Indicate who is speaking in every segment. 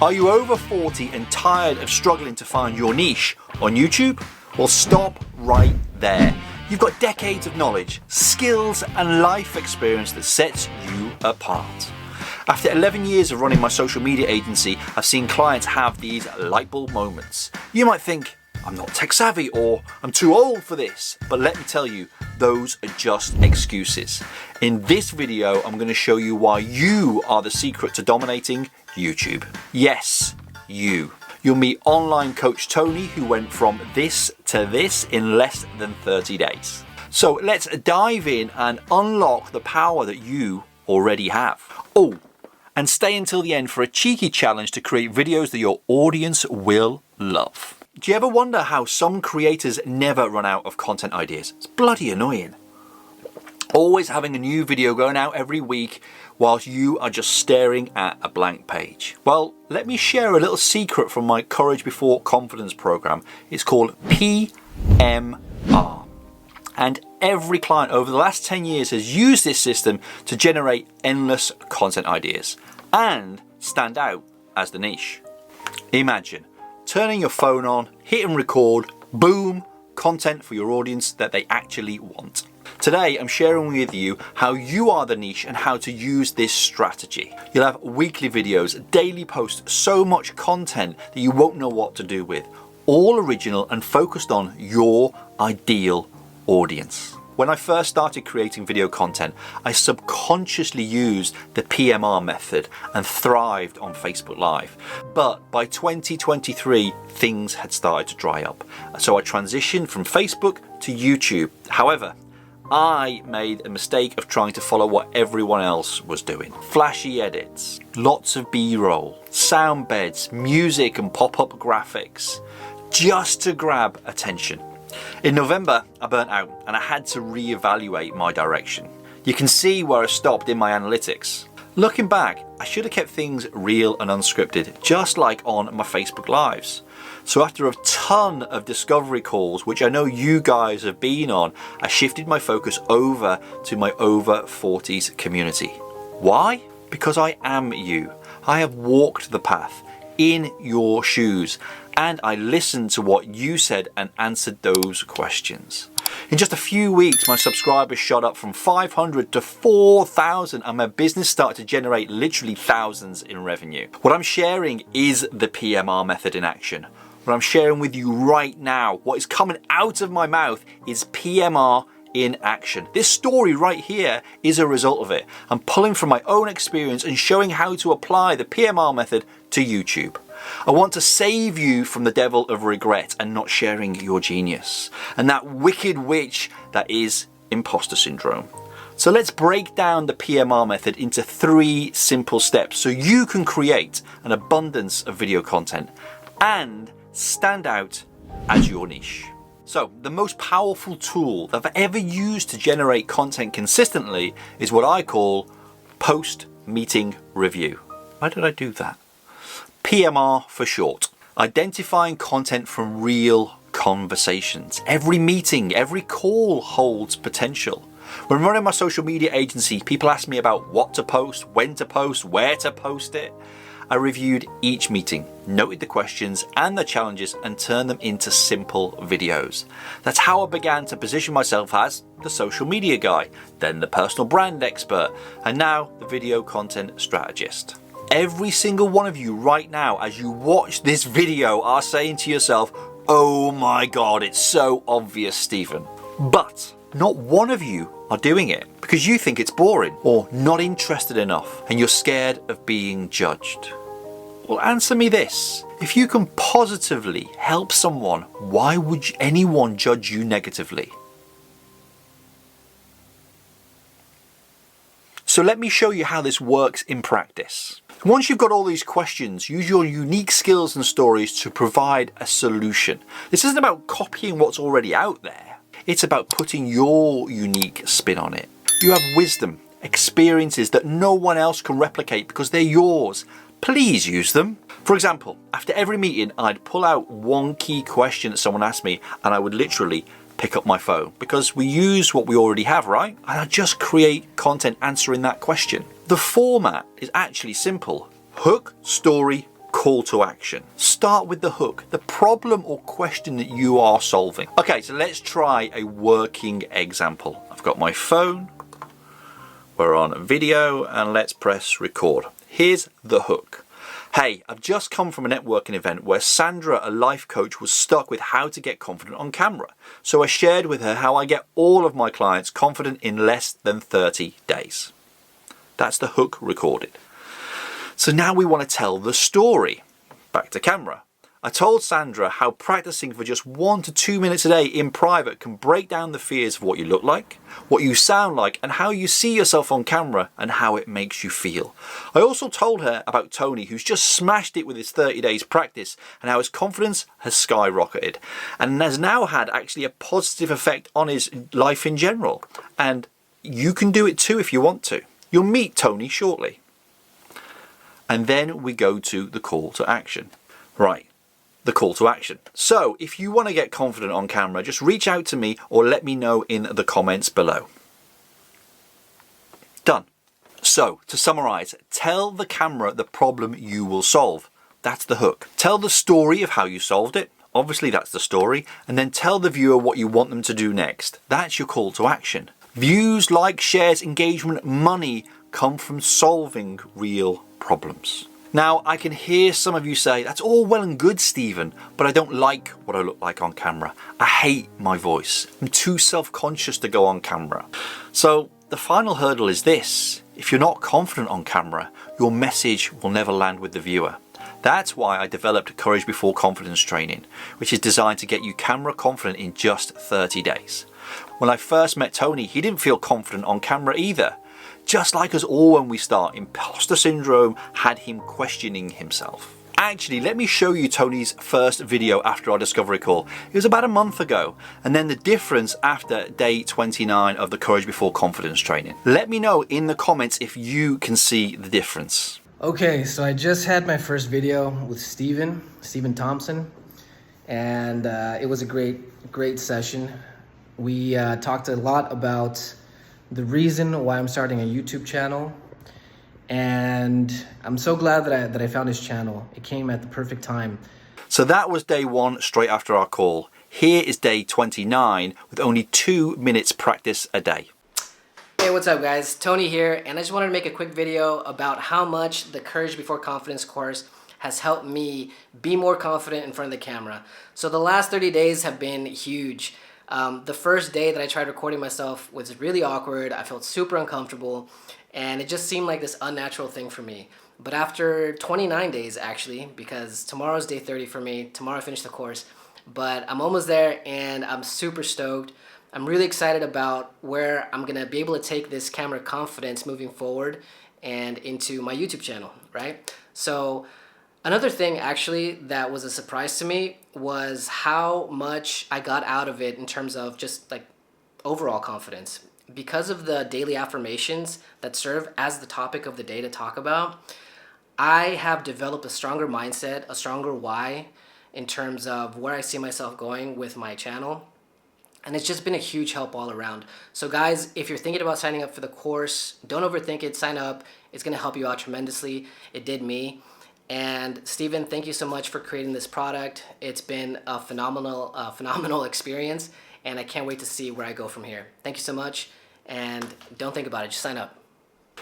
Speaker 1: Are you over 40 and tired of struggling to find your niche on YouTube? Well, stop right there. You've got decades of knowledge, skills and life experience that sets you apart. After 11 years of running my social media agency, I've seen clients have these light bulb moments. You might think, I'm not tech savvy or I'm too old for this, but let me tell you, those are just excuses. In this video, I'm going to show you why you are the secret to dominating YouTube. Yes, you. You'll meet online coach Tony, who went from this to this in less than 30 days. So let's dive in and unlock the power that you already have. Oh, and stay until the end for a cheeky challenge to create videos that your audience will love. Do you ever wonder how some creators never run out of content ideas? It's bloody annoying. Always having a new video going out every week whilst you are just staring at a blank page. Well, let me share a little secret from my Courage Before Confidence program. It's called PMR. And every client over the last 10 years has used this system to generate endless content ideas and stand out as the niche. Imagine turning your phone on, hitting record, boom, content for your audience that they actually want. Today, I'm sharing with you how you are the niche and how to use this strategy. You'll have weekly videos, daily posts, so much content that you won't know what to do with. All original and focused on your ideal audience. When I first started creating video content, I subconsciously used the PMR method and thrived on Facebook Live. But by 2023, things had started to dry up. So I transitioned from Facebook to YouTube. However, I made a mistake of trying to follow what everyone else was doing. Flashy edits, lots of B-roll, sound beds, music and pop-up graphics, just to grab attention. In November, I burnt out and I had to reevaluate my direction. You can see where I stopped in my analytics. Looking back, I should have kept things real and unscripted, just like on my Facebook Lives. So after a ton of discovery calls, which I know you guys have been on, I shifted my focus over to my over 40s community. Why? Because I am you. I have walked the path in your shoes, and I listened to what you said and answered those questions. In just a few weeks, my subscribers shot up from 500 to 4,000 and my business started to generate literally thousands in revenue. What I'm sharing is the PMR method in action. What I'm sharing with you right now, what is coming out of my mouth is PMR in action. This story right here is a result of it. I'm pulling from my own experience and showing how to apply the PMR method to YouTube. I want to save you from the devil of regret and not sharing your genius and that wicked witch that is imposter syndrome. So let's break down the PMR method into 3 simple steps so you can create an abundance of video content and stand out as your niche. So the most powerful tool that I've ever used to generate content consistently is what I call post-meeting review. Why did I do that? PMR for short. Identifying content from real conversations. Every meeting, every call holds potential. When running my social media agency, people ask me about what to post, when to post, where to post it. I reviewed each meeting, noted the questions and the challenges and turned them into simple videos. That's how I began to position myself as the social media guy, then the personal brand expert, and now the video content strategist. Every single one of you right now, as you watch this video, are saying to yourself, oh my God, it's so obvious, Stephen. But not one of you are doing it because you think it's boring or not interested enough and you're scared of being judged. Well, answer me this. If you can positively help someone, why would anyone judge you negatively? So let me show you how this works in practice. Once you've got all these questions, use your unique skills and stories to provide a solution. This isn't about copying what's already out there. It's about putting your unique spin on it. You have wisdom, experiences that no one else can replicate because they're yours. Please use them. For example, after every meeting, I'd pull out one key question that someone asked me and I would literally pick up my phone because we use what we already have, right? And I just create content answering that question. The format is actually simple. Hook, story, call to action. Start with the hook, the problem or question that you are solving. Okay, so let's try a working example. I've got my phone, we're on video, and let's press record. Here's the hook. Hey, I've just come from a networking event where Sandra, a life coach, was stuck with how to get confident on camera. So I shared with her how I get all of my clients confident in less than 30 days. That's the hook recorded. So now we want to tell the story. Back to camera. I told Sandra how practicing for just 1 to 2 minutes a day in private can break down the fears of what you look like, what you sound like, and how you see yourself on camera and how it makes you feel. I also told her about Tony, who's just smashed it with his 30 days practice and how his confidence has skyrocketed and has now had actually a positive effect on his life in general. And you can do it too if you want to. You'll meet Tony shortly. And then we go to the call to action. Right. The call to action. So if you want to get confident on camera, just reach out to me or let me know in the comments below. Done. So to summarize, tell the camera the problem you will solve. That's the hook. Tell the story of how you solved it. Obviously that's the story. And then tell the viewer what you want them to do next. That's your call to action. Views, likes, shares, engagement, money come from solving real problems. Now, I can hear some of you say, that's all well and good, Stephen, but I don't like what I look like on camera. I hate my voice. I'm too self-conscious to go on camera. So the final hurdle is this. If you're not confident on camera, your message will never land with the viewer. That's why I developed Courage Before Confidence training, which is designed to get you camera confident in just 30 days. When I first met Tony, he didn't feel confident on camera either. Just like us all when we start, imposter syndrome had him questioning himself. Actually, let me show you Tony's first video after our discovery call. It was about a month ago, and then the difference after day 29 of the Courage Before Confidence training. Let me know in the comments if you can see the difference.
Speaker 2: Okay, so I just had my first video with Stephen Thompson, and it was a great session. We talked a lot about the reason why I'm starting a YouTube channel, and I'm so glad that I found his channel. It came at the perfect time.
Speaker 1: So that was day 1 straight after our call. Here is day 29 with only 2 minutes practice a day.
Speaker 2: Hey, what's up guys? Tony here, and I just wanted to make a quick video about how much the Courage Before Confidence course has helped me be more confident in front of the camera. So the last 30 days have been huge. The first day that I tried recording myself was really awkward. I felt super uncomfortable, and it just seemed like this unnatural thing for me. But after 29 days actually, because tomorrow's day 30 for me, tomorrow I finish the course, but I'm almost there and I'm super stoked. I'm really excited about where I'm gonna be able to take this camera confidence moving forward and into my YouTube channel, right? So another thing actually that was a surprise to me was how much I got out of it in terms of just like overall confidence. Because of the daily affirmations that serve as the topic of the day to talk about, I have developed a stronger mindset, a stronger why in terms of where I see myself going with my channel. And it's just been a huge help all around. So guys, if you're thinking about signing up for the course, don't overthink it, sign up. It's gonna help you out tremendously. It did me. And Stephen, thank you so much for creating this product. It's been a phenomenal experience, and I can't wait to see where I go from here. Thank you so much, and don't think about it, just sign up.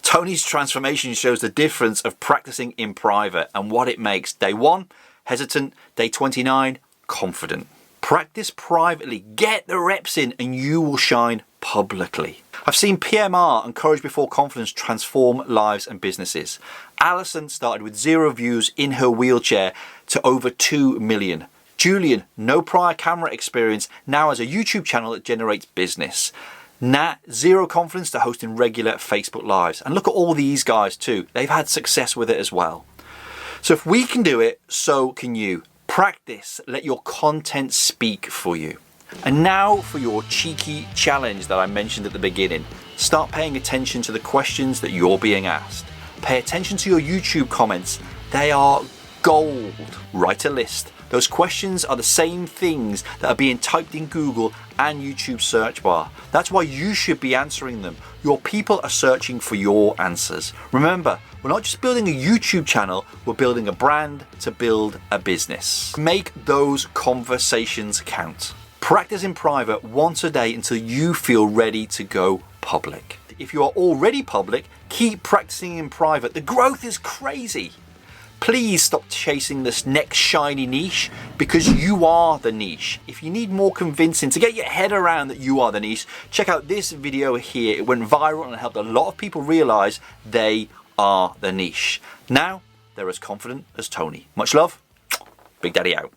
Speaker 1: Tony's transformation shows the difference of practicing in private and what it makes. Day 1, hesitant. Day 29, confident. Practice privately, get the reps in, and you will shine publicly. I've seen PMR and Courage Before Confidence transform lives and businesses. Alison started with 0 views in her wheelchair to over 2 million. Julian, no prior camera experience, now has a YouTube channel that generates business. Nat, 0 confidence to hosting regular Facebook Lives. And look at all these guys too. They've had success with it as well. So if we can do it, so can you. Practice, let your content speak for you. And now for your cheeky challenge that I mentioned at the beginning. Start paying attention to the questions that you're being asked. Pay attention to your YouTube comments. They are gold. Write a list. Those questions are the same things that are being typed in Google and YouTube search bar. That's why you should be answering them. Your people are searching for your answers. Remember, we're not just building a YouTube channel, we're building a brand to build a business. Make those conversations count. Practice in private once a day until you feel ready to go public. If you are already public, keep practicing in private. The growth is crazy. Please stop chasing this next shiny niche, because you are the niche. If you need more convincing to get your head around that you are the niche, check out this video here. It went viral and helped a lot of people realize they are the niche. Now they're as confident as Tony. Much love. Big Daddy out.